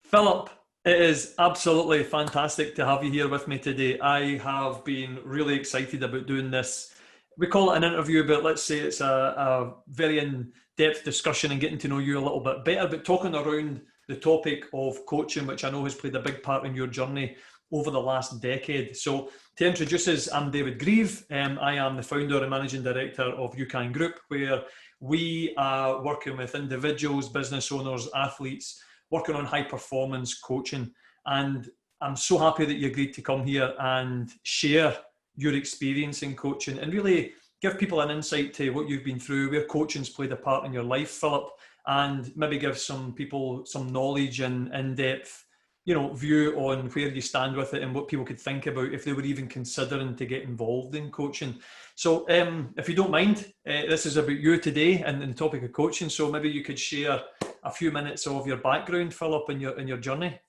Philip, it is absolutely fantastic to have you here with me today. I have been really excited about doing this. We call it an interview, but let's say it's a very in-depth discussion and getting to know you a little bit better, but talking around the topic of coaching, which I know has played a big part in your journey over the last decade. So to introduce us, I'm David Grieve. I am the founder and managing director of UCAN Group, where we are working with individuals, business owners, athletes, working on high performance coaching. And I'm so happy that you agreed to come here and share your experience in coaching and really give people an insight to what you've been through, where coaching's played a part in your life, Philip, and maybe give some people some knowledge and in-depth, view on where you stand with it and what people could think about if they were even considering to get involved in coaching. So if you don't mind, this is about you today and the topic of coaching. So maybe you could share a few minutes of your background, Philip, in your journey.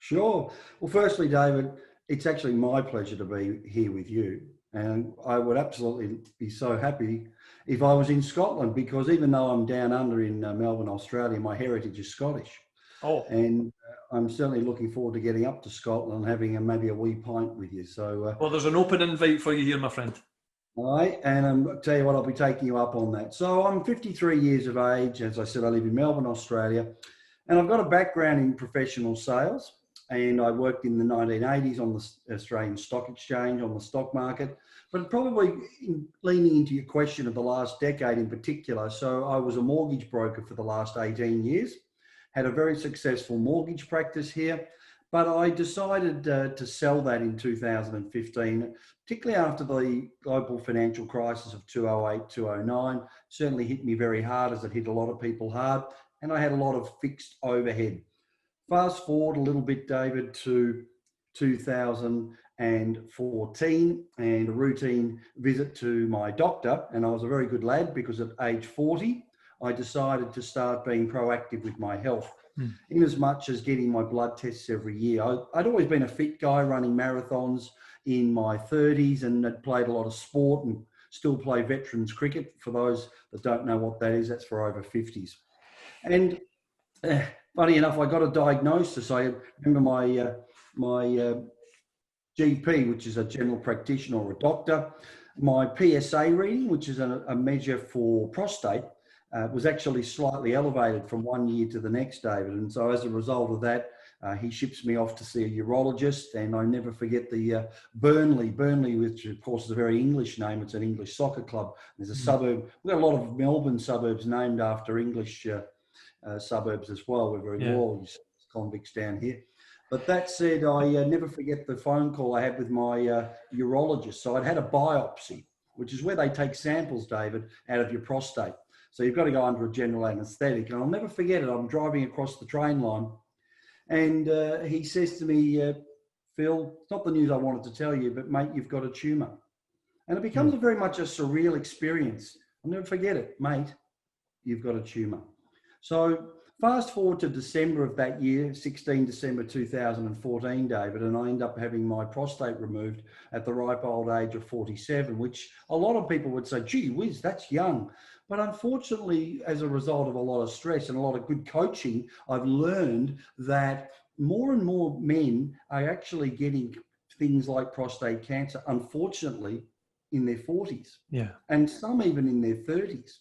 Sure. Well, firstly, David, it's actually my pleasure to be here with you. And I would absolutely be so happy if I was in Scotland, because even though I'm down under in Melbourne, Australia, my heritage is Scottish. Oh. And I'm certainly looking forward to getting up to Scotland and having maybe a wee pint with you. So, well, there's an open invite for you here, my friend. All right, and I'll tell you what, I'll be taking you up on that. So I'm 53 years of age. As I said, I live in Melbourne, Australia, and I've got a background in professional sales. And I worked in the 1980s on the Australian Stock Exchange, on the stock market, but probably leaning into your question of the last decade in particular. So I was a mortgage broker for the last 18 years, had a very successful mortgage practice here, but I decided to sell that in 2015, particularly after the global financial crisis of 2008, 2009. Certainly hit me very hard, as it hit a lot of people hard, and I had a lot of fixed overhead. Fast forward a little bit, David, to 2014 and a routine visit to my doctor. And I was a very good lad because at age 40, I decided to start being proactive with my health, in as much as getting my blood tests every year. I'd always been a fit guy, running marathons in my 30s, and had played a lot of sport and still play veterans cricket. For those that don't know what that is, that's for over 50s. And funny enough, I got a diagnosis. I remember my GP, which is a general practitioner or a doctor, my PSA reading, which is a measure for prostate, was actually slightly elevated from one year to the next, David. And so as a result of that, he ships me off to see a urologist. And I never forget the Burnley, which of course is a very English name. It's an English soccer club. There's a suburb. We've got a lot of Melbourne suburbs named after English suburbs as well. We're very loyal convicts down here. But that said, I never forget the phone call I had with my urologist. So I'd had a biopsy, which is where they take samples, David, out of your prostate. So you've got to go under a general anaesthetic. And I'll never forget it. I'm driving across the train line, and he says to me, Phil, it's not the news I wanted to tell you, but mate, you've got a tumour. And it becomes very much a surreal experience. I'll never forget it, mate, you've got a tumour. So fast forward to December of that year, 16 December 2014, David, and I end up having my prostate removed at the ripe old age of 47, which a lot of people would say, gee whiz, that's young. But unfortunately, as a result of a lot of stress and a lot of good coaching, I've learned that more and more men are actually getting things like prostate cancer, unfortunately, in their 40s. Yeah. And some even in their 30s.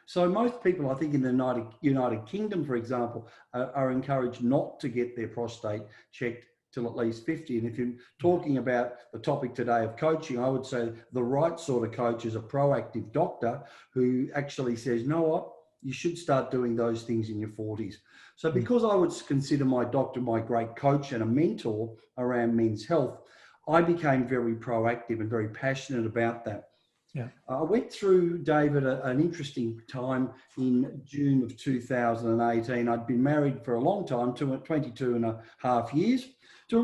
So most people, I think in the United Kingdom, for example, are encouraged not to get their prostate checked till at least 50. And if you're talking about the topic today of coaching, I would say the right sort of coach is a proactive doctor who actually says, you know what, you should start doing those things in your 40s. So because I would consider my doctor my great coach and a mentor around men's health, I became very proactive and very passionate about that. Yeah. I went through, David, an interesting time in June of 2018. I'd been married for a long time, 22 and a half years, to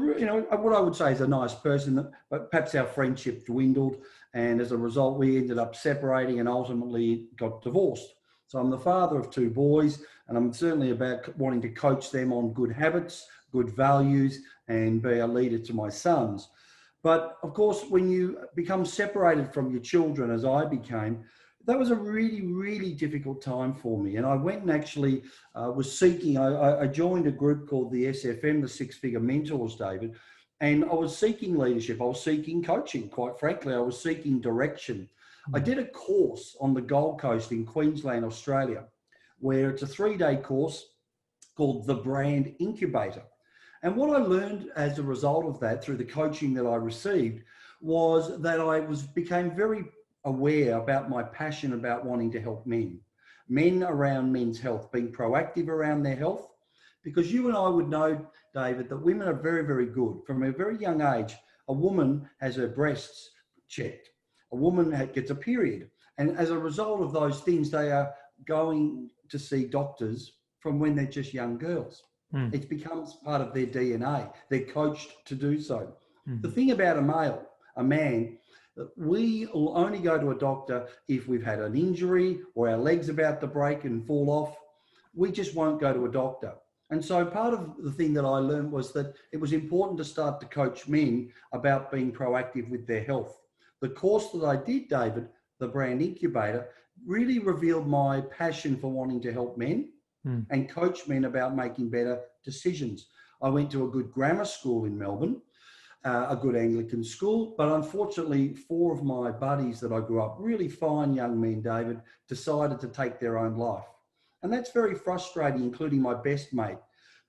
what I would say is a nice person, but perhaps our friendship dwindled. And as a result, we ended up separating and ultimately got divorced. So I'm the father of two boys, and I'm certainly about wanting to coach them on good habits, good values, and be a leader to my sons. But of course, when you become separated from your children, as I became, That was a really, really difficult time for me. And I went and actually was seeking, I joined a group called the SFM, the Six Figure Mentors, David, and I was seeking leadership. I was seeking coaching, quite frankly. I was seeking direction. I did a course on the Gold Coast in Queensland, Australia, where it's a 3-day course called the Brand Incubator. And what I learned as a result of that through the coaching that I received was that I became very aware about my passion about wanting to help men around men's health, being proactive around their health. Because you and I would know, David, that women are very, very good. From a very young age, a woman has her breasts checked. A woman gets a period. And as a result of those things, they are going to see doctors from when they're just young girls. It becomes part of their DNA. They're coached to do so. The thing about a man, we will only go to a doctor if we've had an injury or our leg's about to break and fall off. We just won't go to a doctor. And so part of the thing that I learned was that it was important to start to coach men about being proactive with their health. The course that I did, David, the Brand Incubator, really revealed my passion for wanting to help men and coach men about making better decisions. I went to a good grammar school in Melbourne, a good Anglican school, but unfortunately 4 of my buddies that I grew up, really fine young men, David, decided to take their own life. And that's very frustrating, including my best mate,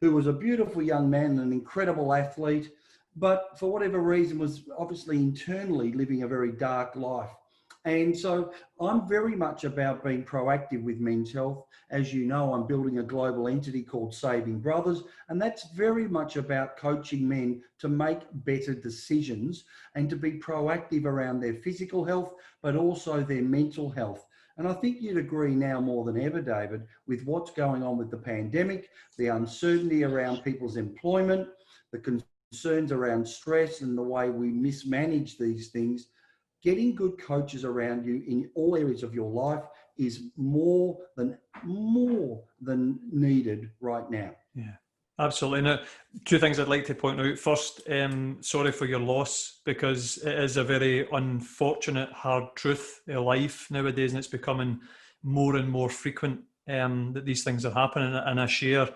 who was a beautiful young man and an incredible athlete, but for whatever reason was obviously internally living a very dark life. And so I'm very much about being proactive with men's health. As you know, I'm building a global entity called Saving Brothers, and that's very much about coaching men to make better decisions and to be proactive around their physical health, but also their mental health. And I think you'd agree now more than ever, David, with what's going on with the pandemic, the uncertainty around people's employment, the concerns around stress and the way we mismanage these things. Getting good coaches around you in all areas of your life is more than needed right now. Yeah, absolutely. Now, 2 things I'd like to point out. First, sorry for your loss, because it is a very unfortunate, hard truth of life nowadays, and it's becoming more and more frequent that these things are happening. And I share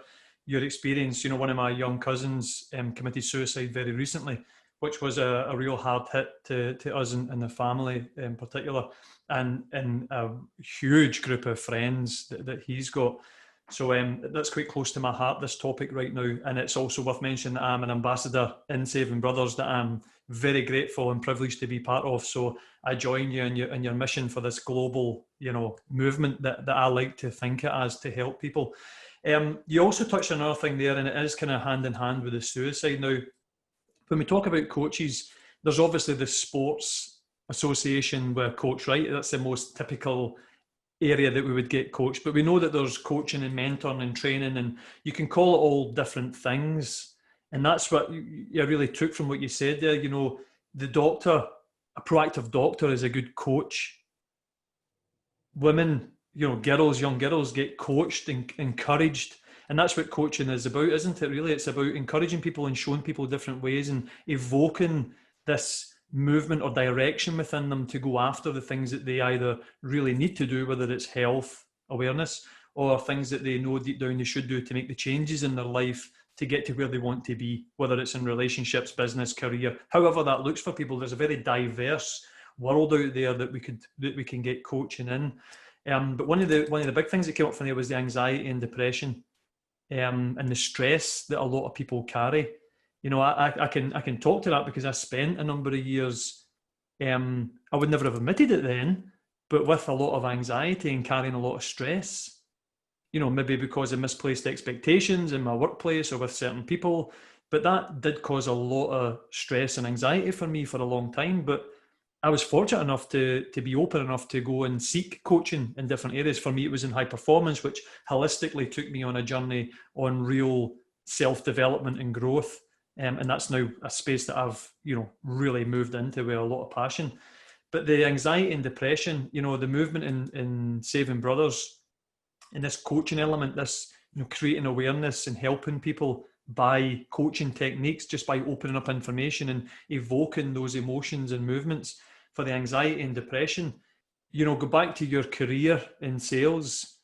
your experience. You know, one of my young cousins committed suicide very recently, which was a real hard hit to us and the family in particular, and a huge group of friends that he's got. So that's quite close to my heart, this topic right now. And it's also worth mentioning that I'm an ambassador in Saving Brothers that I'm very grateful and privileged to be part of. So I join you in your mission for this global, movement that I like to think it as, to help people. You also touched on another thing there, and it is kind of hand in hand with the suicide. Now, when we talk about coaches, there's obviously the sports association with a coach, right? That's the most typical area that we would get coached. But we know that there's coaching and mentoring and training, and you can call it all different things. And that's what I really took from what you said there. The doctor, a proactive doctor, is a good coach. Women, young girls get coached and encouraged. And that's what coaching is about, isn't it? Really, it's about encouraging people and showing people different ways and evoking this movement or direction within them to go after the things that they either really need to do, whether it's health awareness or things that they know deep down they should do to make the changes in their life to get to where they want to be, whether it's in relationships, business, career, however that looks for people. There's a very diverse world out there that we can get coaching in. But one of the big things that came up from there was the anxiety and depression. And the stress that a lot of people carry. I can talk to that because I spent a number of years, I would never have admitted it then, but with a lot of anxiety and carrying a lot of stress, maybe because of misplaced expectations in my workplace or with certain people, but that did cause a lot of stress and anxiety for me for a long time. But I was fortunate enough to be open enough to go and seek coaching in different areas. For me, it was in high performance, which holistically took me on a journey on real self-development and growth. And that's now a space that I've, really moved into with a lot of passion. But the anxiety and depression, the movement in Saving Brothers, and this coaching element, this, creating awareness and helping people by coaching techniques, just by opening up information and evoking those emotions and movements. For the anxiety and depression, go back to your career in sales.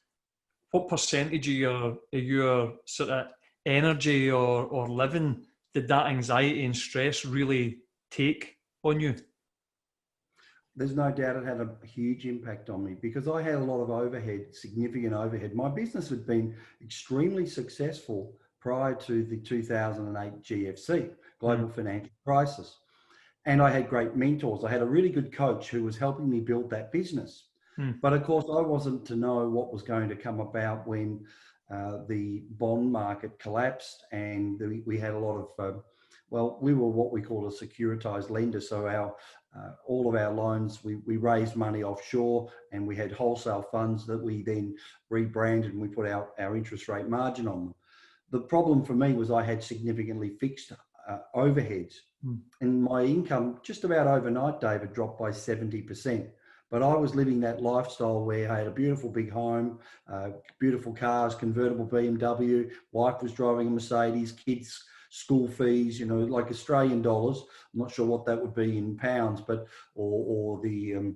What percentage of your sort of energy or living did that anxiety and stress really take on you? There's no doubt it had a huge impact on me because I had a lot of overhead, significant overhead. My business had been extremely successful prior to the 2008 GFC, global financial crisis. And I had great mentors. I had a really good coach who was helping me build that business. But of course, I wasn't to know what was going to come about when the bond market collapsed, and we had a lot of, we were what we call a securitized lender. So all of our loans, we raised money offshore, and we had wholesale funds that we then rebranded, and we put our interest rate margin on them. The problem for me was I had significantly fixed overheads, and my income just about overnight, David, dropped by 70%. But I was living that lifestyle where I had a beautiful big home, beautiful cars, convertible BMW, wife was driving a Mercedes, kids' school fees, like Australian dollars. I'm not sure what that would be in pounds, but or the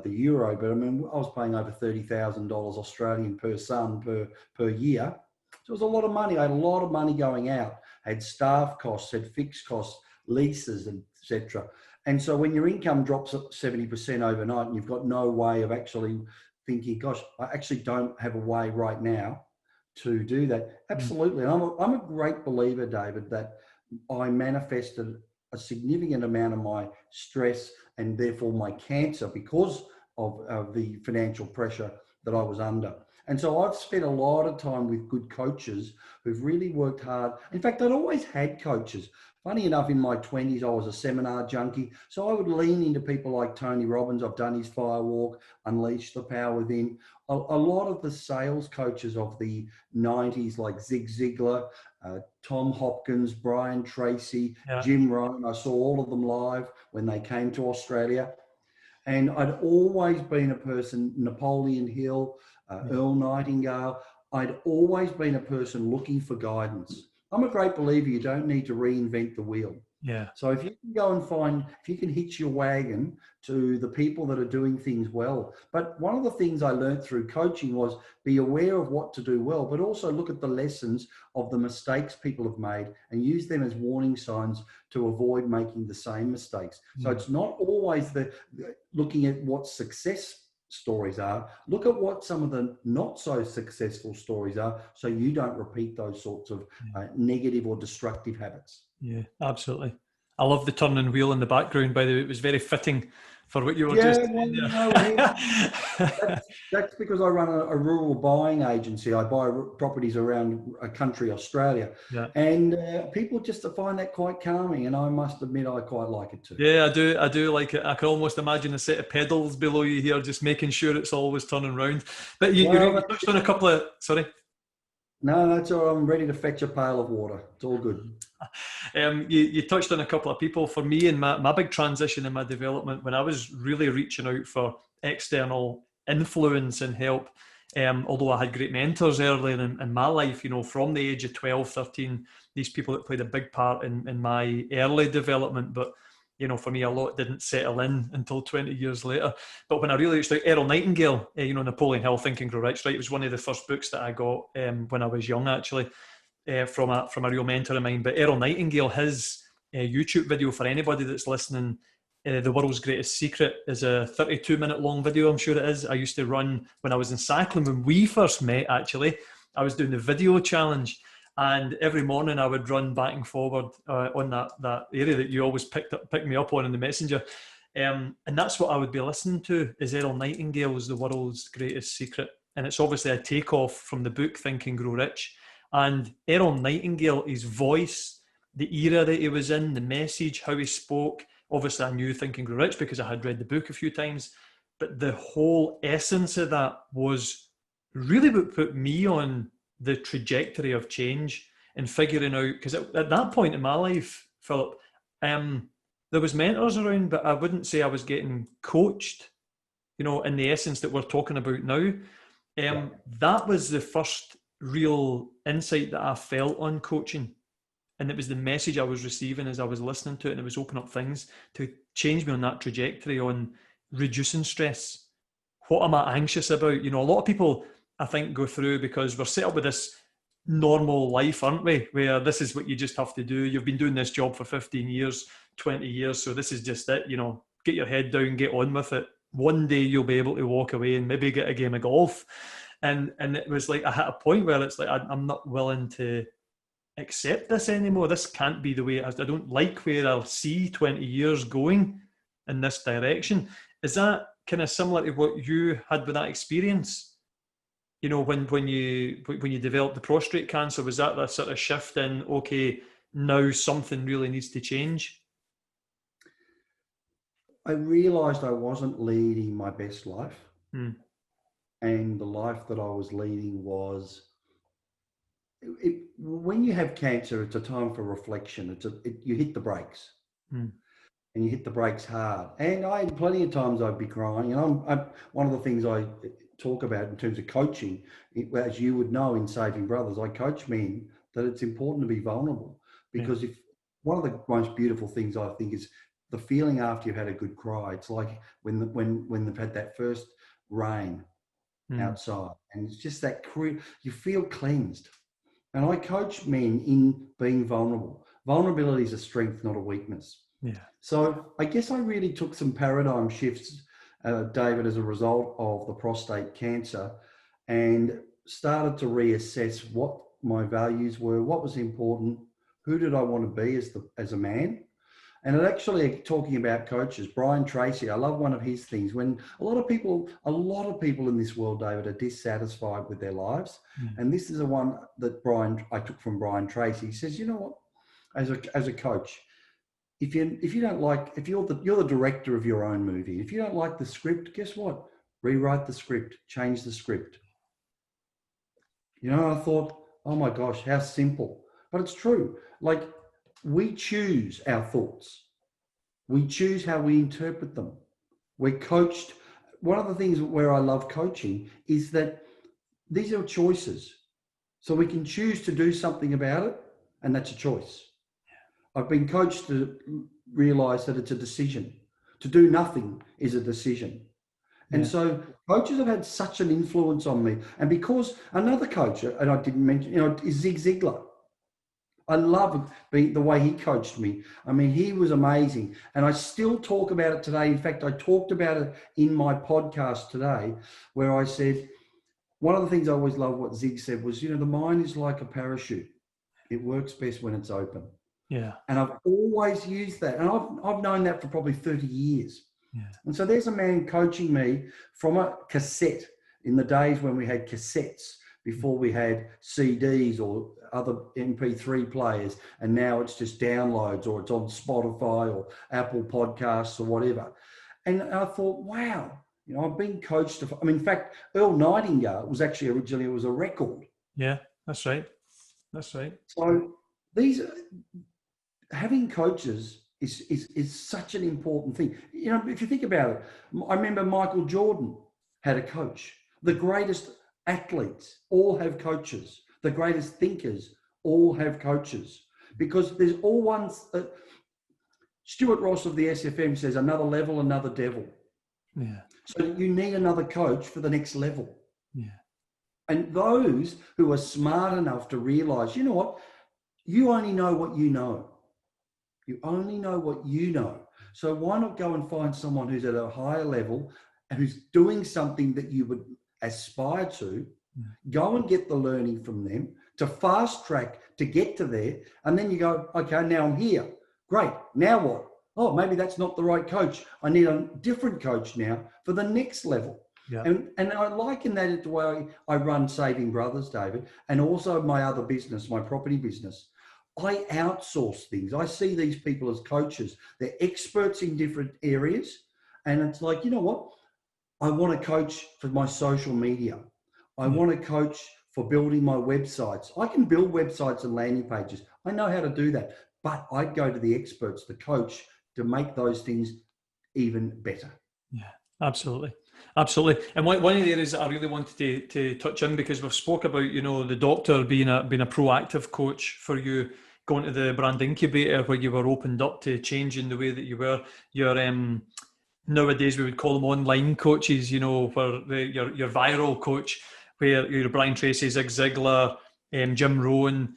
euro. But I mean, I was paying over $30,000 Australian per son per year. So it was a lot of money. I had a lot of money going out. I had staff costs, had fixed costs, leases, etc. And so when your income drops 70% overnight and you've got no way of actually thinking, gosh, I actually don't have a way right now to do that. Absolutely. And I'm a great believer, David, that I manifested a significant amount of my stress and therefore my cancer because of the financial pressure that I was under. And so I've spent a lot of time with good coaches who've really worked hard. In fact, I'd always had coaches. Funny enough, in my 20s, I was a seminar junkie. So I would lean into people like Tony Robbins. I've done his Firewalk, Unleash the Power Within. A lot of the sales coaches of the 90s, like Zig Ziglar, Tom Hopkins, Brian Tracy, Jim Rohn. I saw all of them live when they came to Australia. And I'd always been a person, Napoleon Hill, Earl Nightingale. I'd always been a person looking for guidance. I'm a great believer you don't need to reinvent the wheel. Yeah. So if you can go and if you can hitch your wagon to the people that are doing things well. But one of the things I learned through coaching was be aware of what to do well, but also look at the lessons of the mistakes people have made and use them as warning signs to avoid making the same mistakes. So it's not always looking at what success stories are. Look at what some of the not so successful stories are so you don't repeat those sorts of negative or destructive habits. Yeah, absolutely. I love the turning wheel in the background, by the way. It was very fitting for what you were just saying there. That's because I run a rural buying agency. I buy properties around a country, Australia. Yeah. And people just find that quite calming. And I must admit, I quite like it too. Yeah, I do like it. I can almost imagine a set of pedals below you here, just making sure it's always turning round. But you touched on a couple of, sorry. No, that's all. I'm ready to fetch a pail of water. It's all good. You touched on a couple of people. For me, in my big transition in my development, when I was really reaching out for external influence and help, although I had great mentors earlier in my life, from the age of 12, 13, these people that played a big part in my early development. But for me, a lot didn't settle in until 20 years later. But when I really reached out, Earl Nightingale, Napoleon Hill, Think and Grow Rich, right? It was one of the first books that I got when I was young, actually, from a real mentor of mine. But Earl Nightingale, his YouTube video, for anybody that's listening, The World's Greatest Secret, is a 32-minute long video, I'm sure it is. I used to run when I was in Cycling. When we first met, actually, I was doing the video challenge. And every morning I would run back and forward on that area that you always pick me up on in the messenger. And that's what I would be listening to, is Earl Nightingale's The World's Greatest Secret. And it's obviously a takeoff from the book Think and Grow Rich. And Earl Nightingale, his voice, the era that he was in, the message, how he spoke. Obviously I knew Think and Grow Rich because I had read the book a few times. But the whole essence of that was really what put me on the trajectory of change and figuring out, because at that point in my life, Philip, there was mentors around, but I wouldn't say I was getting coached, in the essence that we're talking about now. That was the first real insight that I felt on coaching. And it was the message I was receiving as I was listening to it, and it was opening up things to change me on that trajectory on reducing stress, what am I anxious about? You know, a lot of people, I think, go through because we're set up with this normal life, aren't we? Where this is what you just have to do. You've been doing this job for 15 years, 20 years. So this is just it, you know, get your head down, get on with it. One day you'll be able to walk away and maybe get a game of golf. And it was like, I hit a point where it's like, I'm not willing to accept this anymore. This can't be the way it is. I don't like where I'll see 20 years going in this direction. Is that kind of similar to what you had with that experience? You know, when you developed the prostate cancer, was that the sort of shift in, okay, now something really needs to change? I realised I wasn't leading my best life. And the life that I was leading was, when you have cancer, it's a time for reflection. You hit the brakes. And you hit the brakes hard. And I had plenty of times I'd be crying. And one of the things I talk about in terms of coaching, as you would know in Saving Brothers, I coach men that it's important to be vulnerable, because if one of the most beautiful things I think is the feeling after you've had a good cry. It's like when they've had that first rain outside, and it's just that you feel cleansed. And I coach men in being vulnerable. Vulnerability is a strength, not a weakness. Yeah. So I guess I really took some paradigm shifts, David, as a result of the prostate cancer, and started to reassess what my values were, what was important, who did I want to be as a man. And it actually, talking about coaches, Brian Tracy, I love one of his things. When a lot of people in this world, David, are dissatisfied with their lives. And this is the one that I took from Brian Tracy. He says, you know what, as a coach, if you're the director of your own movie, if you don't like the script, guess what? Rewrite the script, change the script. You know, I thought, oh my gosh, how simple. But it's true. Like, we choose our thoughts. We choose how we interpret them. We're coached. One of the things where I love coaching is that these are choices. So we can choose to do something about it, and that's a choice. I've been coached to realize that it's a decision. To do nothing is a decision. And so coaches have had such an influence on me. And because another coach, and I didn't mention, is Zig Ziglar. I love the way he coached me. I mean, he was amazing. And I still talk about it today. In fact, I talked about it in my podcast today, where I said, one of the things I always love what Zig said was, the mind is like a parachute. It works best when it's open. Yeah. And I've always used that. And I've known that for probably 30 years. Yeah. And so there's a man coaching me from a cassette in the days when we had cassettes, before we had CDs or other MP3 players, and now it's just downloads, or it's on Spotify or Apple Podcasts or whatever. And I thought, wow, I've been coached. In fact, Earl Nightingale was actually originally, it was a record. Yeah, that's right. That's right. So having coaches is such an important thing. If you think about it, I remember Michael Jordan had a coach. The greatest athletes all have coaches. The greatest thinkers all have coaches, because there's all ones. Stuart Ross of the SFM says, another level, another devil. Yeah. So you need another coach for the next level. Yeah. And those who are smart enough to realize, you know what, you only know what you know. You only know what you know. So why not go and find someone who's at a higher level and who's doing something that you would aspire to, go and get the learning from them to fast track to get to there. And then you go, okay, now I'm here. Great. Now what? Oh, maybe that's not the right coach. I need a different coach now for the next level. Yeah. And I liken that to the way I run Saving Brothers, David, and also my other business, my property business. I outsource things. I see these people as coaches. They're experts in different areas. And it's like, you know what? I want to coach for my social media. I want to coach for building my websites. I can build websites and landing pages. I know how to do that. But I'd go to the experts, the coach, to make those things even better. Yeah, absolutely. Absolutely. And one of the areas that I really wanted to touch on, because we've spoke about, the doctor being a proactive coach for you, going to the brand incubator where you were opened up to changing the way that you were, your nowadays we would call them online coaches, you know, where your viral coach, where you're Brian Tracy, Zig Ziglar, Jim Rohn.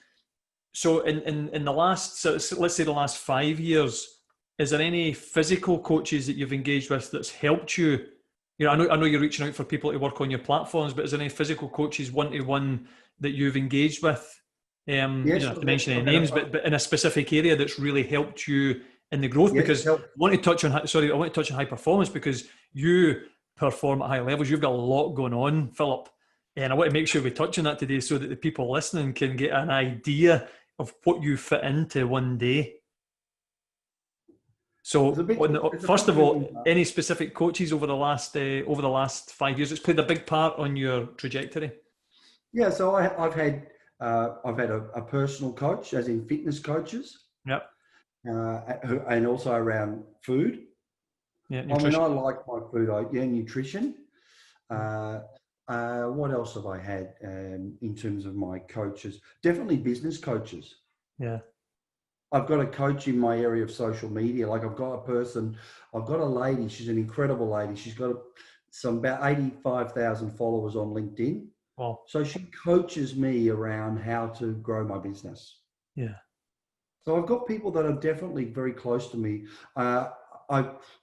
So in the last, so let's say the last 5 years, is there any physical coaches that you've engaged with that's helped you? You know, I know you're reaching out for people to work on your platforms, but is there any physical coaches one-to-one that you've engaged with? You Yes, don't have to mention any names, but in a specific area that's really helped you in the growth. yes, Because I want to touch on high performance, because you perform at high levels. You've got a lot going on, Philip, and I want to make sure we touch on that today so that the people listening can get an idea of what you fit into one day. So, first of all, any specific coaches over the last 5 years that's played a big part on your trajectory? Yeah, so I've had a personal coach, as in fitness coaches. Yep. And also around food. Yeah, nutrition. I mean, I like my food. Nutrition. What else have I had in terms of my coaches? Definitely business coaches. Yeah. I've got a coach in my area of social media. Like I've got a lady, she's an incredible lady. She's got about 85,000 followers on LinkedIn. Wow. So she coaches me around how to grow my business. Yeah. So I've got people that are definitely very close to me.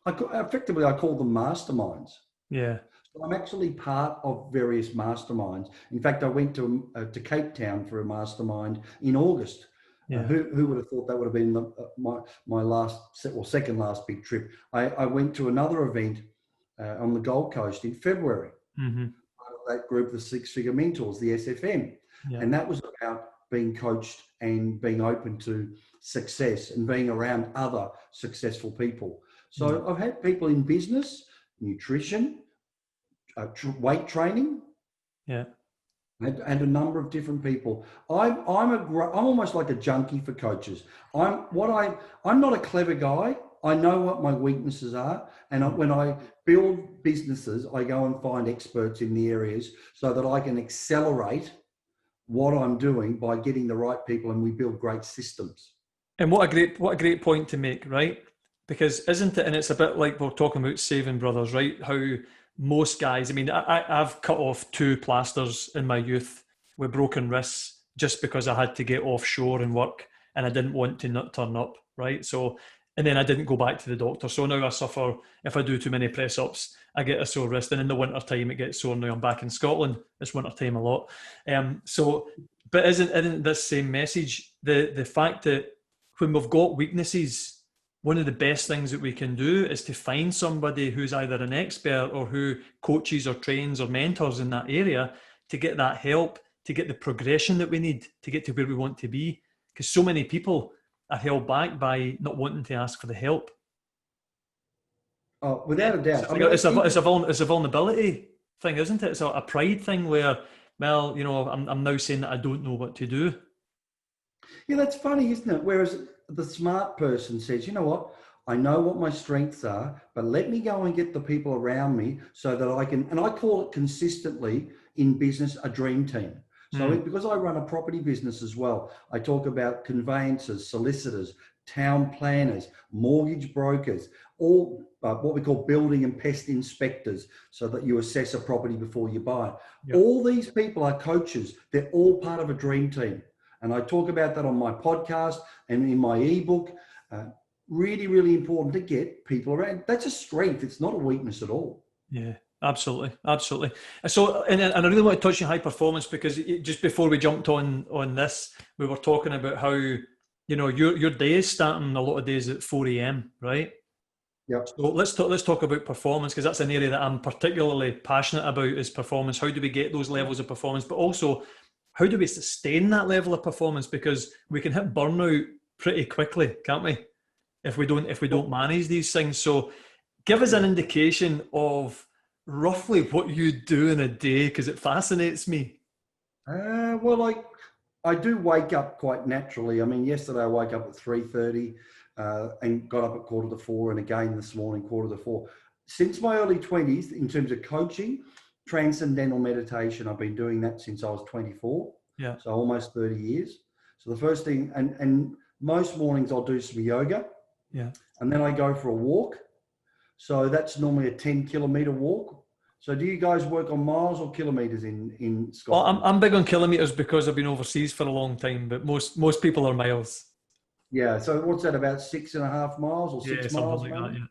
Effectively, I call them masterminds. Yeah. So I'm actually part of various masterminds. In fact, I went to Cape Town for a mastermind in August. Yeah. Who would have thought that would have been my second last big trip? I went to another event on the Gold Coast in February. Mm-hmm. Part of that group, the Six Figure Mentors, the SFM. Yeah. And that was about being coached and being open to success and being around other successful people. So I've had people in business, nutrition, weight training. Yeah. And a number of different people. I'm almost like a junkie for coaches. I'm not a clever guy. I know what my weaknesses are, and when I build businesses, I go and find experts in the areas so that I can accelerate what I'm doing by getting the right people, and we build great systems. And what a great point to make, right? Because isn't it? And it's a bit like we're talking about Saving Brothers, right? How most guys, I mean, I've cut off 2 plasters in my youth with broken wrists just because I had to get offshore and work and I didn't want to not turn up, right? So, and then I didn't go back to the doctor. So now I suffer, if I do too many press ups, I get a sore wrist. And in the winter time, it gets sore. Now I'm back in Scotland. It's winter time a lot. But isn't this same message, the fact that when we've got weaknesses, one of the best things that we can do is to find somebody who's either an expert or who coaches or trains or mentors in that area to get that help, to get the progression that we need to get to where we want to be. Because so many people are held back by not wanting to ask for the help. Oh, without a doubt. It's a vulnerability thing, isn't it? It's a pride thing where, well, you know, I'm now saying that I don't know what to do. Yeah, that's funny, isn't it? Whereas the smart person says, you know what, I know what my strengths are, but let me go and get the people around me so that I can, and I call it consistently in business, a dream team. So because I run a property business as well, I talk about conveyancers, solicitors, town planners, mortgage brokers, all what we call building and pest inspectors, so that you assess a property before you buy it. Yep. All these people are coaches. They're all part of a dream team. And I talk about that on my podcast and in my ebook. Really, really important to get people around. That's a strength. It's not a weakness at all. Yeah, absolutely. Absolutely. So, and I really want to touch on high performance, because just before we jumped on this, we were talking about how, you know, your day is starting a lot of days at 4 a.m., right? Yeah. So let's talk about performance, because that's an area that I'm particularly passionate about, is performance. How do we get those levels of performance? But also, how do we sustain that level of performance? Because we can hit burnout pretty quickly, can't we? If we don't manage these things. So give us an indication of roughly what you do in a day, because it fascinates me. Well, I do wake up quite naturally. I mean, yesterday I woke up at 3:30 and got up at 3:45, and again this morning 3:45. Since my early 20s, in terms of coaching, transcendental meditation, I've been doing that since I was 24. Yeah. So almost 30 years. So the first thing, and most mornings I'll do some yoga. Yeah. And then I go for a walk. So that's normally a 10-kilometre walk. So do you guys work on miles or kilometres in Well, Scotland? I'm big on kilometres because I've been overseas for a long time, but most people are miles. Yeah, so what's that, about 6.5 miles or Yeah, 6 something miles, like maybe? that. Yeah.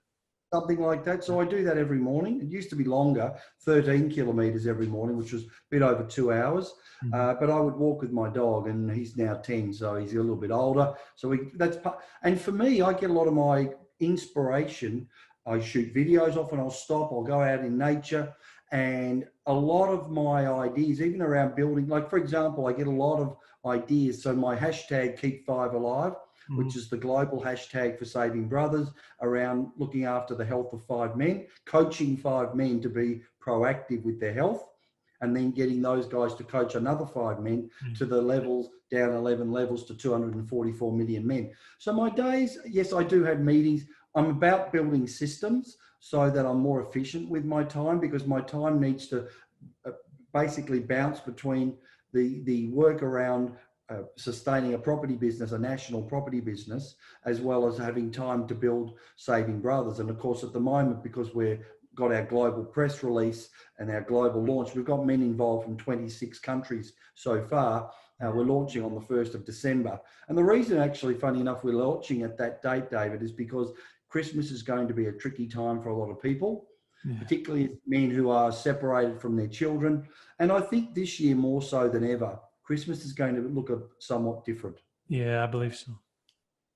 Something like that. So I do that every morning. It used to be longer, 13 kilometres every morning, which was a bit over 2 hours. Mm-hmm. But I would walk with my dog, and he's now 10, so he's a little bit older. So that's part. And for me, I get a lot of my inspiration. I shoot videos, often I'll stop, I'll go out in nature, and a lot of my ideas, even around building, like for example, I get a lot of ideas. So my hashtag Keep Five Alive, Mm-hmm. which is the global hashtag for saving brothers, around looking after the health of 5 men, coaching 5 men to be proactive with their health, and then getting those guys to coach another 5 men to the levels, down 11 levels to 244 million men. So my days, yes, I do have meetings. I'm about building systems so that I'm more efficient with my time, because my time needs to basically bounce between the work around sustaining a property business, a national property business, as well as having time to build Saving Brothers. And of course, at the moment, because we've got our global press release and our global launch, we've got men involved from 26 countries so far. We're launching on the 1st of December. And the reason, actually, funny enough, we're launching at that date, David, is because Christmas is going to be a tricky time for a lot of people, particularly men who are separated from their children. And I think this year, more so than ever, Christmas is going to look somewhat different. Yeah, I believe so.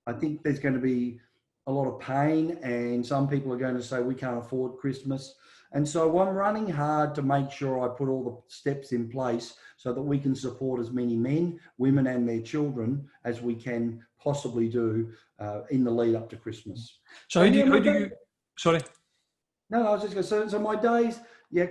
I think there's going to be a lot of pain, and some people are going to say we can't afford Christmas. And so I'm running hard to make sure I put all the steps in place so that we can support as many men, women and their children as we can possibly do in the lead up to Christmas. So how do you, sorry? No, I was just going to say, so my days,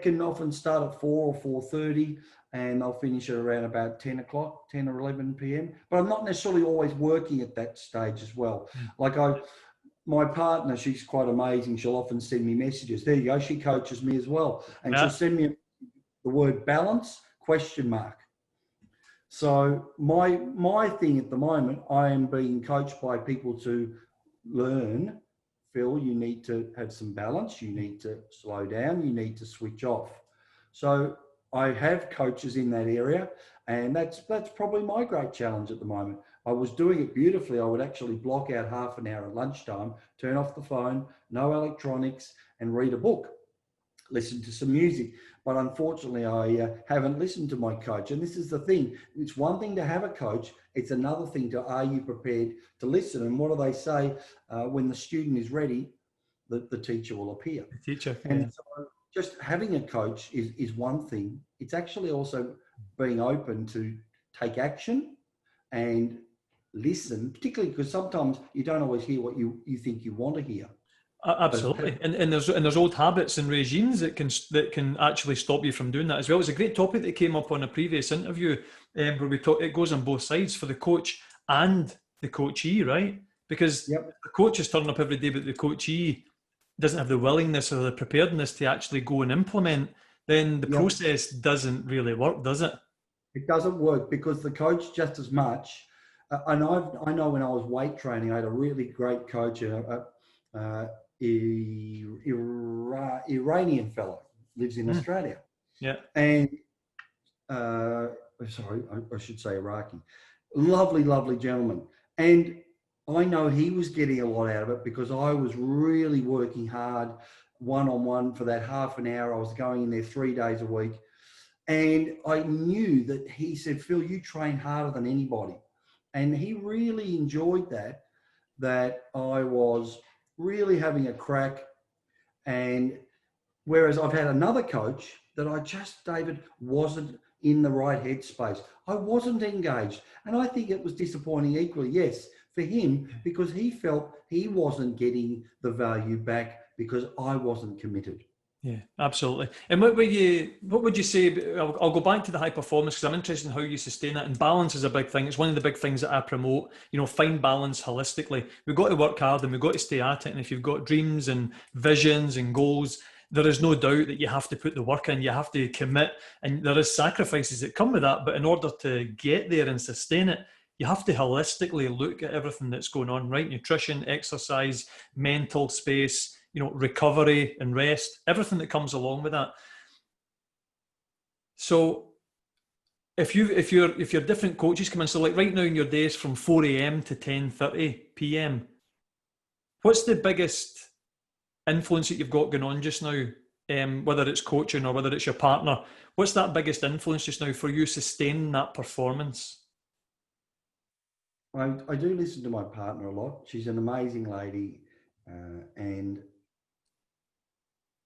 can often start at 4 or 4:30, and I'll finish at around about 10 o'clock, 10 or 11 p.m. But I'm not necessarily always working at that stage as well. Like my partner, she's quite amazing. She'll often send me messages. There you go. She coaches me as well. And she'll send me the word balance, ? So my thing at the moment, I am being coached by people to learn, Phil, you need to have some balance. You need to slow down. You need to switch off. So I have coaches in that area, and that's probably my great challenge at the moment. I was doing it beautifully. I would actually block out half an hour at lunchtime, turn off the phone, no electronics, and read a book, listen to some music. But unfortunately, I haven't listened to my coach. And this is the thing. It's one thing to have a coach. It's another thing to, are you prepared to listen? And what do they say? When the student is ready, the teacher will appear. The teacher, and so just having a coach is one thing. It's actually also being open to take action and listen, particularly because sometimes you don't always hear what you think you want to hear. Absolutely, and there's old habits and regimes that can actually stop you from doing that as well. It's a great topic that came up on a previous interview where we talk. It goes on both sides for the coach and the coachee, right? Because the coach is turning up every day, but the coachee doesn't have the willingness or the preparedness to actually go and implement. Then the process doesn't really work, does it? It doesn't work because the coach just as much. And I know when I was weight training, I had a really great coach. Iranian fellow, lives in Australia. Yeah. And sorry, I should say Iraqi. Lovely, lovely gentleman. And I know he was getting a lot out of it because I was really working hard one-on-one for that half an hour. I was going in there 3 days a week. And I knew that he said, Phil, you train harder than anybody. And he really enjoyed that I was really having a crack. And whereas I've had another coach that I just, David, wasn't in the right headspace. I wasn't engaged. And I think it was disappointing equally, yes, for him, because he felt he wasn't getting the value back because I wasn't committed. Yeah, absolutely. And what would you say? I'll go back to the high performance because I'm interested in how you sustain that. And balance is a big thing. It's one of the big things that I promote. Find balance holistically. We've got to work hard and we've got to stay at it. And if you've got dreams and visions and goals, there is no doubt that you have to put the work in. You have to commit, and there is sacrifices that come with that. But in order to get there and sustain it, you have to holistically look at everything that's going on, right? Nutrition, exercise, mental space, recovery and rest, everything that comes along with that. So if your different coaches come in, so like right now in your days from 4 a.m. to 10:30 p.m., what's the biggest influence that you've got going on just now? Whether it's coaching or whether it's your partner, what's that biggest influence just now for you sustaining that performance? I do listen to my partner a lot. She's an amazing lady, and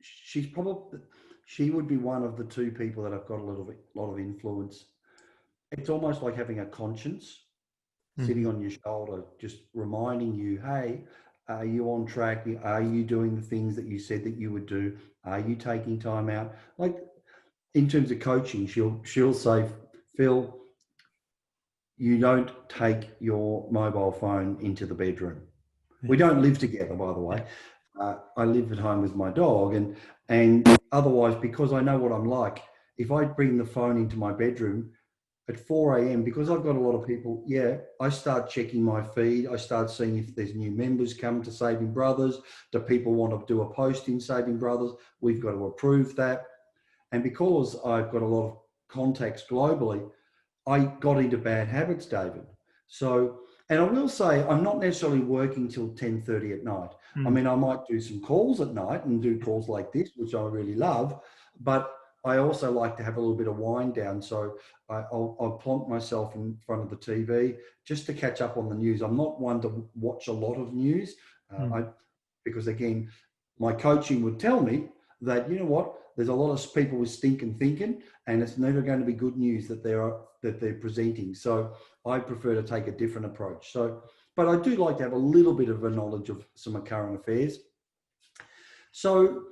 she would be one of the two people that I've got a lot of influence. It's almost like having a conscience sitting on your shoulder, just reminding you, hey, are you on track? Are you doing the things that you said that you would do? Are you taking time out? Like in terms of coaching, she'll say, Phil, you don't take your mobile phone into the bedroom. We don't live together, by the way. I live at home with my dog, and otherwise, because I know what I'm like, if I bring the phone into my bedroom at 4 a.m, because I've got a lot of people, I start checking my feed. I start seeing if there's new members coming to Saving Brothers. Do people want to do a post in Saving Brothers? We've got to approve that. And because I've got a lot of contacts globally, I got into bad habits, David. So, and I will say, I'm not necessarily working till 10:30 at night. I mean, I might do some calls at night and do calls like this, which I really love, but I also like to have a little bit of wind down. So I'll plonk myself in front of the TV just to catch up on the news. I'm not one to watch a lot of news because again, my coaching would tell me that, you know what, there's a lot of people with stinking thinking, and it's never going to be good news that they're presenting. So I prefer to take a different approach. So, but I do like to have a little bit of a knowledge of some current affairs. So,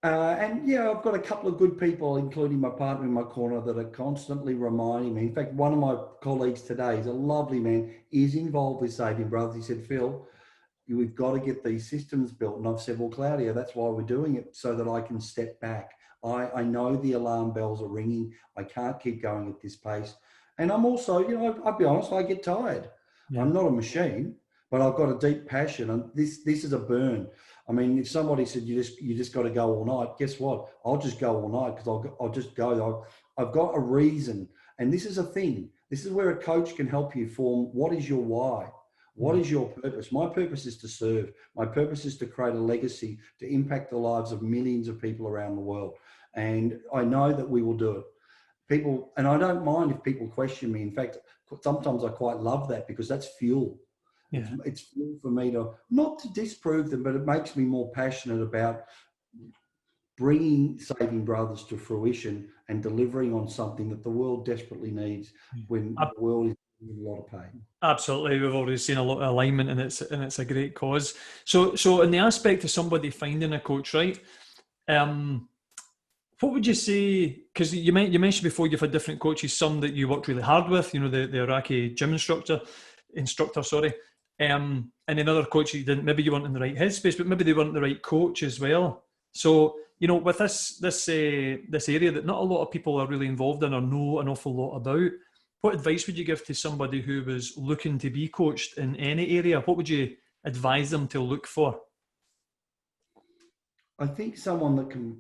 and I've got a couple of good people, including my partner in my corner, that are constantly reminding me. In fact, one of my colleagues today is a lovely man, is involved with Saving Brothers. He said, Phil, we've got to get these systems built. And I've said, well, Claudia, that's why we're doing it, so that I can step back. I know the alarm bells are ringing. I can't keep going at this pace. And I'm also, I'll be honest, I get tired. Yeah. I'm not a machine, but I've got a deep passion, and this is a burn. I mean, if somebody said you just got to go all night, guess what? I'll just go all night because I'll just go. I've got a reason, and this is a thing. This is where a coach can help you form what is your why. What is your purpose? My purpose is to serve. My purpose is to create a legacy, to impact the lives of millions of people around the world. And I know that we will do it. People, and I don't mind if people question me. In fact, sometimes I quite love that, because that's fuel. Yeah. It's fuel for me to, not to disprove them, but it makes me more passionate about bringing Saving Brothers to fruition and delivering on something that the world desperately needs when the world is in a lot of pain. Absolutely, we've already seen a lot of alignment, and it's a great cause. So in the aspect of somebody finding a coach, right? What would you say? Because you mentioned before you've had different coaches, some that you worked really hard with, the Iraqi gym instructor, sorry, and then other coaches you didn't. Maybe you weren't in the right headspace, but maybe they weren't the right coach as well. So with this area that not a lot of people are really involved in or know an awful lot about, what advice would you give to somebody who was looking to be coached in any area? What would you advise them to look for? I think someone that can.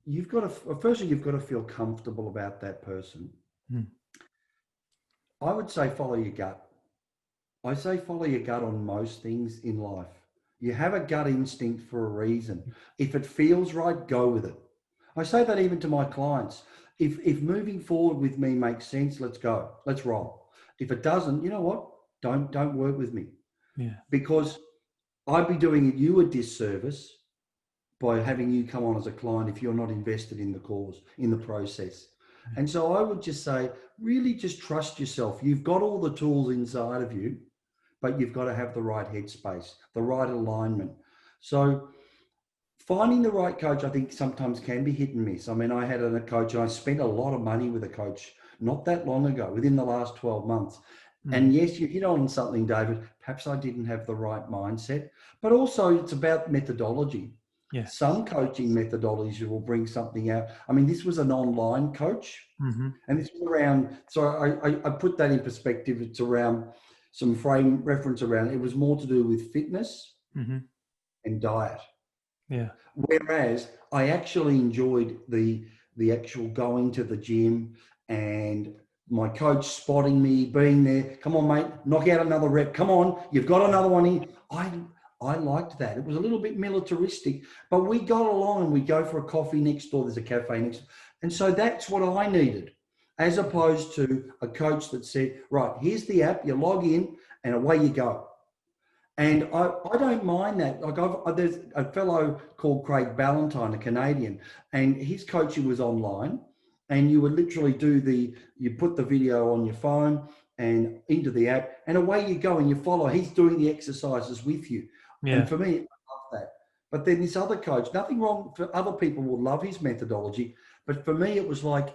You've got to feel comfortable about that person. I would say follow your gut. I say follow your gut on most things in life. You have a gut instinct for a reason. If it feels right, go with it. I say that even to my clients. If moving forward with me makes sense, let's go. Let's roll. If it doesn't, you know what? Don't work with me. Yeah. Because I'd be doing you a disservice by having you come on as a client if you're not invested in the cause, in the process. And so I would just say, really just trust yourself. You've got all the tools inside of you, but you've got to have the right headspace, the right alignment. So finding the right coach, I think sometimes can be hit and miss. I mean, I had a coach, and I spent a lot of money with a coach not that long ago, within the last 12 months. And yes, you hit on something, David. Perhaps I didn't have the right mindset, but also it's about methodology. Yeah. Some coaching methodologies will bring something out. I mean, this was an online coach, and this was around, so I put that in perspective. It's around some frame reference around, it was more to do with fitness and diet. Yeah. Whereas I actually enjoyed the actual going to the gym and my coach spotting me, being there. Come on, mate, knock out another rep. Come on, you've got another one in. I liked that. It was a little bit militaristic, but we got along and we go for a coffee next door. There's a cafe next door. And so that's what I needed, as opposed to a coach that said, right, here's the app, you log in and away you go. And I don't mind that. Like there's a fellow called Craig Ballantyne, a Canadian, and his coaching was online, and you would literally you put the video on your phone and into the app, and away you go and you follow. He's doing the exercises with you. Yeah. And for me, I love that. But then this other coach, nothing wrong, for other people will love his methodology, but for me, it was like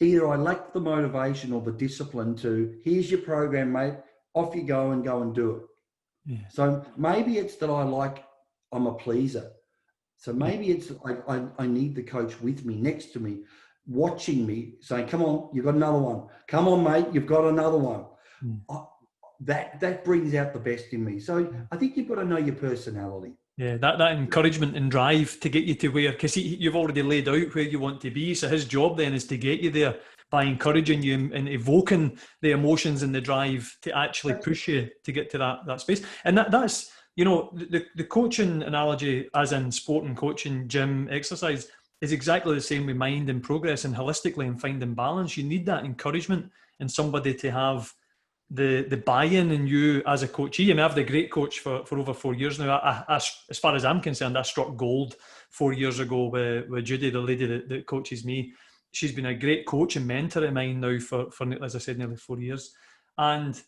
either I lacked the motivation or the discipline to, here's your program, mate, off you go and do it. Yeah. So maybe it's that I'm a pleaser. So maybe it's I need the coach with me, next to me, watching me, saying, come on, you've got another one. Come on, mate, you've got another one. That brings out the best in me. So I think you've got to know your personality. Yeah, that encouragement and drive to get you to where, because you've already laid out where you want to be. So his job then is to get you there by encouraging you and evoking the emotions and the drive to actually push you to get to that space. And that's, you know, the coaching analogy, as in sport and coaching, gym, exercise, is exactly the same with mind and progress and holistically and finding balance. You need that encouragement and somebody to have the buy-in in you as a coachee. I mean, I've had a great coach for over 4 years now. I, as far as I'm concerned, I struck gold 4 years ago with Judy, the lady that coaches me. She's been a great coach and mentor of mine now for as I said, nearly 4 years. And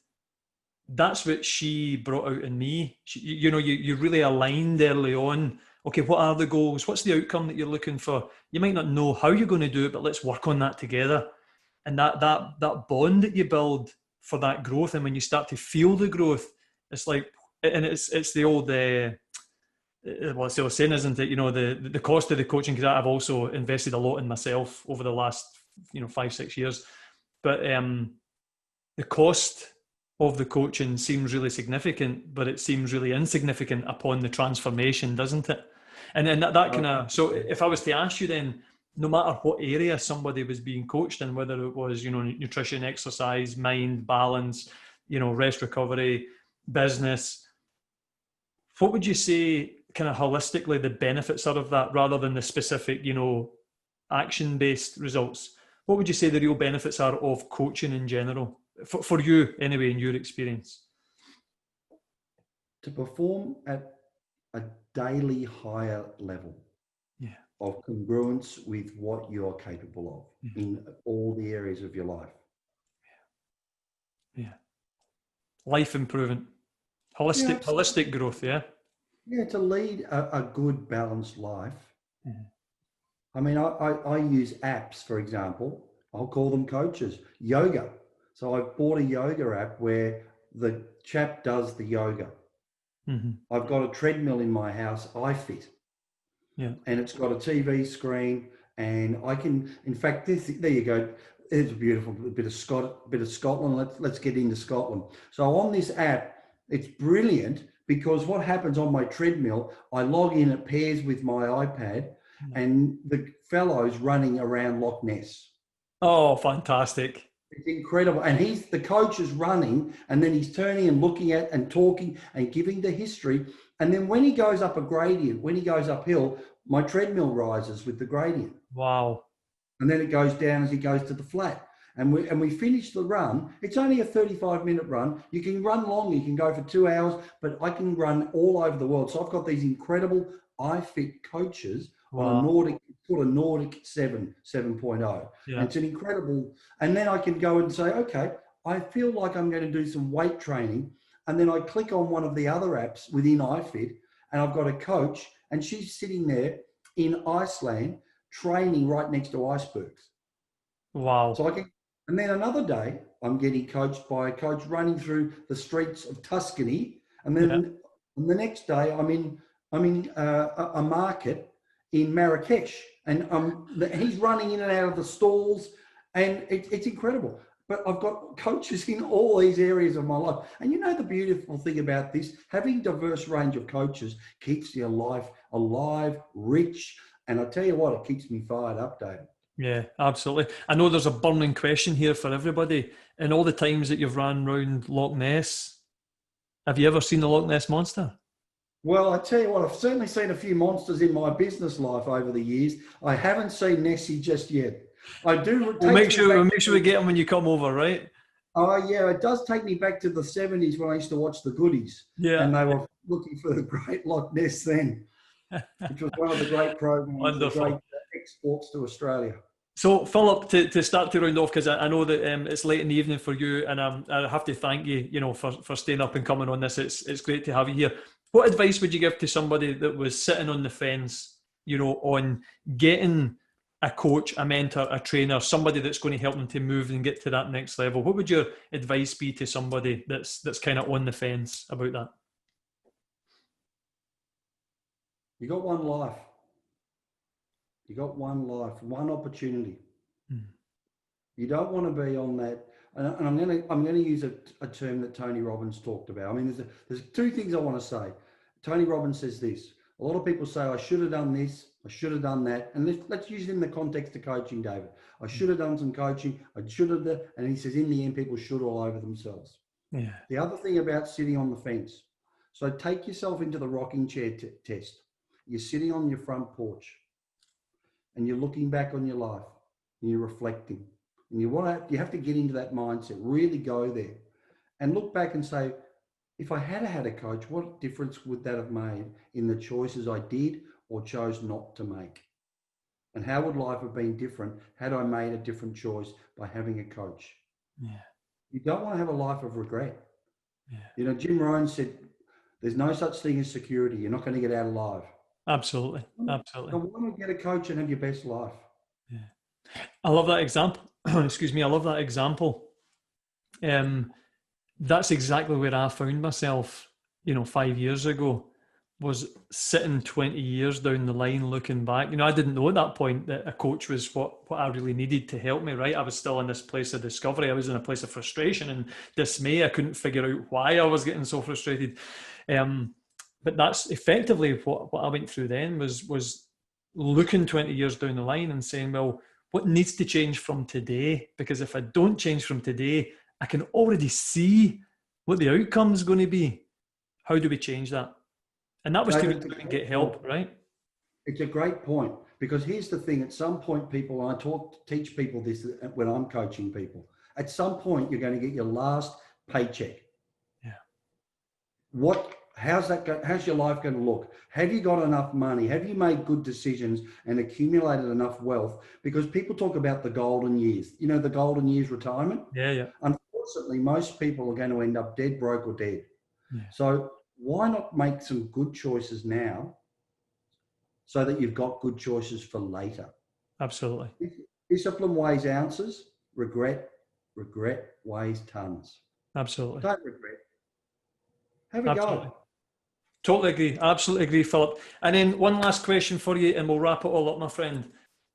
that's what she brought out in me. You really aligned early on. Okay, what are the goals? What's the outcome that you're looking for? You might not know how you're going to do it, but let's work on that together. And that bond that you build for that growth, and when you start to feel the growth, it's like, and it's the old well, it's the old saying, isn't it? You know, the cost of the coaching, because I've also invested a lot in myself over the last 5-6 years, but the cost of the coaching seems really significant, but it seems really insignificant upon the transformation, doesn't it? And then that kind of, so if I was to ask you then, no matter what area somebody was being coached in, whether it was, nutrition, exercise, mind, balance, rest, recovery, business, what would you say kind of holistically the benefits are of that, rather than the specific, action-based results? What would you say the real benefits are of coaching in general, for you anyway, in your experience? To perform at a daily higher level. Yeah. Of congruence with what you're capable of in all the areas of your life. Yeah. Life improvement. Holistic growth, yeah? Yeah, to lead a good, balanced life. I mean, I use apps, for example. I'll call them coaches. Yoga. So I've bought a yoga app where the chap does the yoga. I've got a treadmill in my house, iFit. Yeah. And it's got a TV screen, and I can, in fact, there you go. It's a beautiful bit of Scotland. Let's get into Scotland. So on this app, it's brilliant, because what happens on my treadmill, I log in, it pairs with my iPad, and the fellow's running around Loch Ness. Oh, fantastic. It's incredible. And the coach is running, and then he's turning and looking at and talking and giving the history. And then when he goes up a gradient, when he goes uphill, my treadmill rises with the gradient. Wow. And then it goes down as he goes to the flat. And we finish the run. It's only a 35-minute run. You can run longer. You can go for 2 hours, but I can run all over the world. So I've got these incredible iFit coaches on a Nordic 7.0. Yeah. And it's an incredible, and then I can go and say, okay, I feel like I'm going to do some weight training. And then I click on one of the other apps within iFit, and I've got a coach, and she's sitting there in Iceland training right next to icebergs. Wow. So and then another day I'm getting coached by a coach running through the streets of Tuscany. And then on the next day I'm in a market in Marrakesh, and he's running in and out of the stalls, and it's incredible. but I've got coaches in all these areas of my life. And you know, the beautiful thing about this, having diverse range of coaches keeps your life alive, rich. And I tell you what, it keeps me fired up, David. Yeah, absolutely. I know there's a burning question here for everybody. In all the times that you've ran round Loch Ness, have you ever seen the Loch Ness Monster? Well, I tell you what, I've certainly seen a few monsters in my business life over the years. I haven't seen Nessie just yet. I do. We'll make sure we get them when you come over, right? Oh yeah, it does take me back to the 70s when I used to watch the Goodies. Yeah. And they were looking for the great Loch Ness then, which was one of the great programs, Wonderful. the great exports to Australia. So, Philip, to start to round off, because I know that it's late in the evening for you, and I have to thank you, for staying up and coming on this. It's great to have you here. What advice would you give to somebody that was sitting on the fence, on getting a coach, a mentor, a trainer, somebody that's going to help them to move and get to that next level? What would your advice be to somebody that's kind of on the fence about that? You got one life. You got one life, one opportunity. You don't want to be on that. And I'm going to use a term that Tony Robbins talked about. I mean, there's two things I want to say. Tony Robbins says this. A lot of people say, I should have done this, I should have done that. And let's use it in the context of coaching, David. I should have done some coaching. I should have done, and he says, in the end, people should all over themselves. Yeah. The other thing about sitting on the fence. So take yourself into the rocking chair test. You're sitting on your front porch and you're looking back on your life and you're reflecting. And you have to get into that mindset, really go there and look back and say, if I had had a coach, what difference would that have made in the choices I did or chose not to make? And how would life have been different had I made a different choice by having a coach? Yeah. You don't want to have a life of regret. Yeah. Jim Rohn said, there's no such thing as security. You're not going to get out alive. Absolutely. So why not get a coach and have your best life? Yeah. I love that example. Excuse me. I love that example. That's exactly where I found myself, 5 years ago, was sitting 20 years down the line looking back. I didn't know at that point that a coach was what I really needed to help me, right? I was still in this place of discovery. I was in a place of frustration and dismay. I couldn't figure out why I was getting so frustrated. But that's effectively what I went through then was looking 20 years down the line and saying, well, what needs to change from today? Because if I don't change from today, I can already see what the outcome is going to be. How do we change that? And that was to get help, right? It's a great point, because here's the thing. At some point, people, and I teach people this when I'm coaching people, at some point, you're going to get your last paycheck. Yeah. How's your life going to look? Have you got enough money? Have you made good decisions and accumulated enough wealth? Because people talk about the golden years, the golden years retirement. Yeah. Unfortunately, most people are going to end up dead, broke or dead. Yeah. So why not make some good choices now so that you've got good choices for later? Absolutely. Discipline weighs ounces. Regret weighs tons. Absolutely. Don't regret. Have a go. Totally agree. Absolutely agree, Philip. And then one last question for you, and we'll wrap it all up, my friend.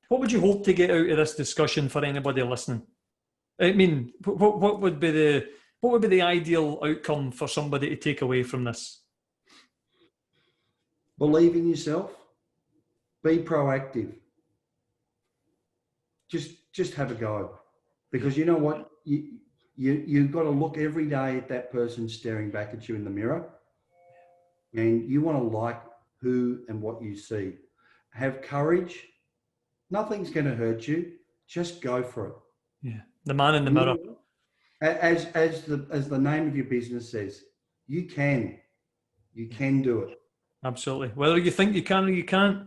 What would you hope to get out of this discussion for anybody listening? I mean, what would be the ideal outcome for somebody to take away from this? Believe in yourself. Be proactive. Just have a go, because you know what, you've got to look every day at that person staring back at you in the mirror. And you want to like who and what you see. Have courage. Nothing's going to hurt you. Just go for it. Yeah, the man in the mirror. As the name of your business says, you can do it. Absolutely. Whether you think you can or you can't,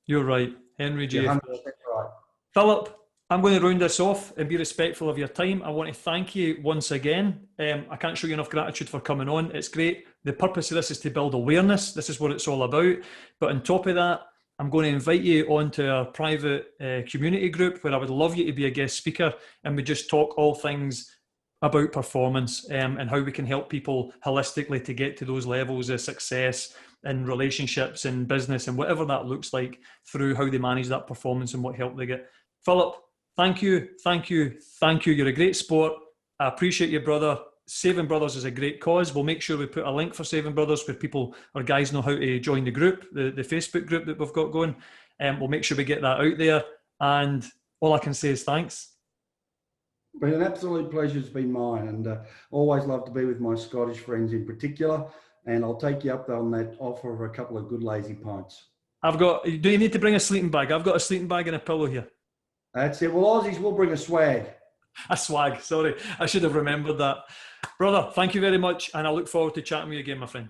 you're right. Henry J. You're 100% right. Philip, I'm going to round this off and be respectful of your time. I want to thank you once again. I can't show you enough gratitude for coming on. It's great. The purpose of this is to build awareness. This is what it's all about. But on top of that, I'm going to invite you onto our private community group where I would love you to be a guest speaker, and we just talk all things about performance and how we can help people holistically to get to those levels of success in relationships and business and whatever that looks like, through how they manage that performance and what help they get. Philip, thank you. You're a great sport. I appreciate you, brother. Saving Brothers is a great cause. We'll make sure we put a link for Saving Brothers where people or guys know how to join the group, the Facebook group that we've got going. We'll make sure we get that out there. And all I can say is thanks. Been an absolute pleasure. It's been mine, and always love to be with my Scottish friends in particular. And I'll take you up on that offer of a couple of good lazy pints. Do you need to bring a sleeping bag? I've got a sleeping bag and a pillow here. That's it. Well, Aussies will bring a swag. A swag, sorry. I should have remembered that. Brother, thank you very much, and I look forward to chatting with you again, my friend.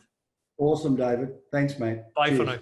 Awesome, David. Thanks, mate. Bye. Cheers. For now.